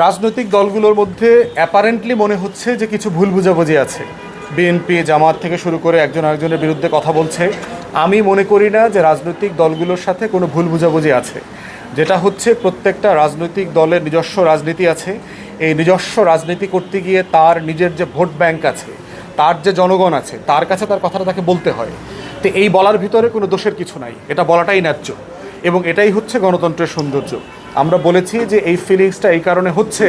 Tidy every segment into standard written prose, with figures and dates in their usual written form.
রাজনৈতিক দলগুলোর মধ্যে অ্যাপারেন্টলি মনে হচ্ছে যে কিছু ভুল বুঝাবুঝি আছে। বিএনপি জামাত থেকে শুরু করে একজন আরেকজনের বিরুদ্ধে কথা বলছে। আমি মনে করি না যে রাজনৈতিক দলগুলোর সাথে কোনো ভুল বুঝাবুঝি আছে। যেটা হচ্ছে, প্রত্যেকটা রাজনৈতিক দলের নিজস্ব রাজনীতি আছে। এই নিজস্ব রাজনীতি করতে গিয়ে তার নিজের যে ভোট ব্যাংক আছে, তার যে জনগণ আছে, তার কাছে তার কথাটা তাকে বলতে হয়। তো এই বলার ভিতরে কোনো দোষের কিছু নাই, এটা বলাটাই ন্যায্য এবং এটাই হচ্ছে গণতন্ত্রের সৌন্দর্য। আমরা বলেছি যে এই ফিলিংসটা এই কারণে হচ্ছে,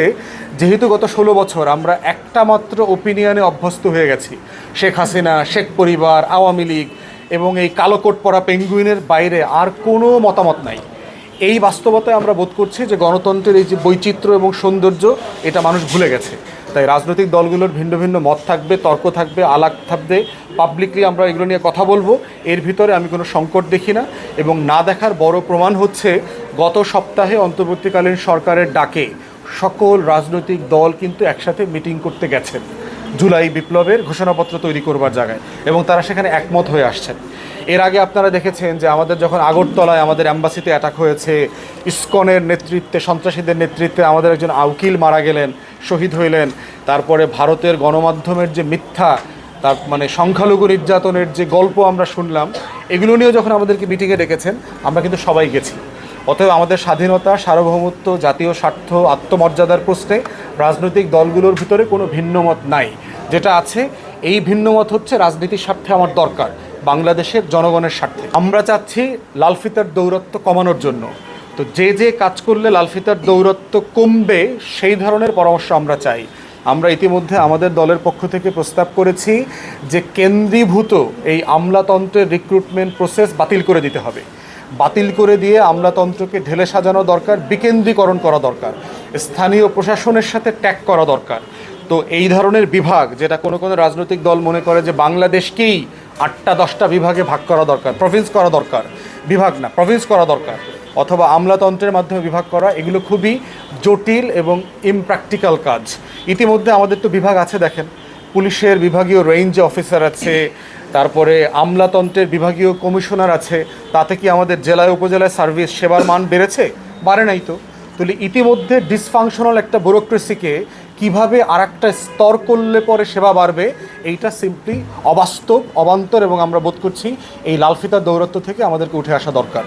যেহেতু গত 16 বছর আমরা একটা মাত্র ওপিনিয়নে অভ্যস্ত হয়ে গেছি। শেখ হাসিনা, শেখ পরিবার, আওয়ামী লীগ এবং এই কালো কোট পরা পেঙ্গুইনের বাইরে আর কোনো মতামত নাই। এই বাস্তবতায় আমরা বোধ করছি যে গণতন্ত্রের এই যে বৈচিত্র্য এবং সৌন্দর্য, এটা মানুষ ভুলে গেছে। তাই রাজনৈতিক দলগুলোর ভিন্ন ভিন্ন মত থাকবে, তর্ক থাকবে, আলাপ থাকবে, পাবলিকলি আমরা এগুলো নিয়ে কথা বলবো। এর ভিতরে আমি কোনো সংকট দেখি না। এবং না দেখার বড় প্রমাণ হচ্ছে, গত সপ্তাহে অন্তর্বর্তীকালীন সরকারের ডাকে সকল রাজনৈতিক দল কিন্তু একসাথে মিটিং করতে গেছেন জুলাই বিপ্লবের ঘোষণাপত্র তৈরি করবার জায়গায়, এবং তারা সেখানে একমত হয়ে আসছেন। এর আগে আপনারা দেখেছেন যে আমাদের যখন আগরতলায় আমাদের অ্যাম্বাসিতে অ্যাটাক হয়েছে, ইসকনের নেতৃত্বে, সন্ত্রাসীদের নেতৃত্বে আমাদের একজন উকিল মারা গেলেন, শহীদ হইলেন। তারপরে ভারতের গণমাধ্যমের যে মিথ্যা, তার মানে সংখ্যালঘু নির্যাতনের যে গল্প আমরা শুনলাম, এগুলো নিয়েও যখন আমাদেরকে মিটিংয়ে ডেকেছেন, আমরা কিন্তু সবাই গেছি। অতএব আমাদের স্বাধীনতা, সার্বভৌমত্ব, জাতীয় স্বার্থ, আত্মমর্যাদার প্রশ্নে রাজনৈতিক দলগুলোর ভিতরে কোনো ভিন্নমত নাই। যেটা আছে, এই ভিন্নমত হচ্ছে রাজনীতির স্বার্থে আমার দরকার, বাংলাদেশের জনগণের স্বার্থে। আমরা চাচ্ছি লালফিতার দৌরত্ব কমানোর জন্য। তো যে যে কাজ করলে লালফিতার দৌরত্ব কমবে, সেই ধরনের পরামর্শ আমরা চাই। আমরা ইতিমধ্যে আমাদের দলের পক্ষ থেকে প্রস্তাব করেছি যে কেন্দ্রীভূত এই আমলাতন্ত্রের রিক্রুটমেন্ট প্রসেস বাতিল করে দিতে হবে। বাতিল করে দিয়ে আমলাতন্ত্রকে ঢেলে সাজানো দরকার, বিকেন্দ্রীকরণ করা দরকার, স্থানীয় প্রশাসনের সাথে ট্যাগ করা দরকার। তো এই ধরনের বিভাগ, যেটা কোনো কোনো রাজনৈতিক দল মনে করে যে বাংলাদেশকেই 8টা-10টা বিভাগে ভাগ করা দরকার, প্রভিন্স করা দরকার, বিভাগ না প্রভিন্স করা দরকার, অথবা আমলাতন্ত্রের মাধ্যমে বিভাগ করা, এগুলো খুবই জটিল এবং ইমপ্র্যাকটিক্যাল কাজ। ইতিমধ্যে আমাদের তো বিভাগ আছে, দেখেন, পুলিশের বিভাগীয় রেঞ্জ অফিসার আছে, তারপরে আমলাতন্ত্রের বিভাগীয় কমিশনার আছে। তাতে কি আমাদের জেলায় উপজেলায় সার্ভিস সেবার মান বেড়েছে? বাড়ে নাই তো। তাহলে ইতিমধ্যে ডিসফাংশনাল একটা ব্যুরোক্রেসিকে কিভাবে আরেকটা স্তর করলে পরে সেবা বাড়বে, এইটা সিম্পলি অবাস্তব, অবান্তর, এবং আমরা বোধ করছি এই লালফিতার দৌরত্ব থেকে আমাদেরকে উঠে আসা দরকার।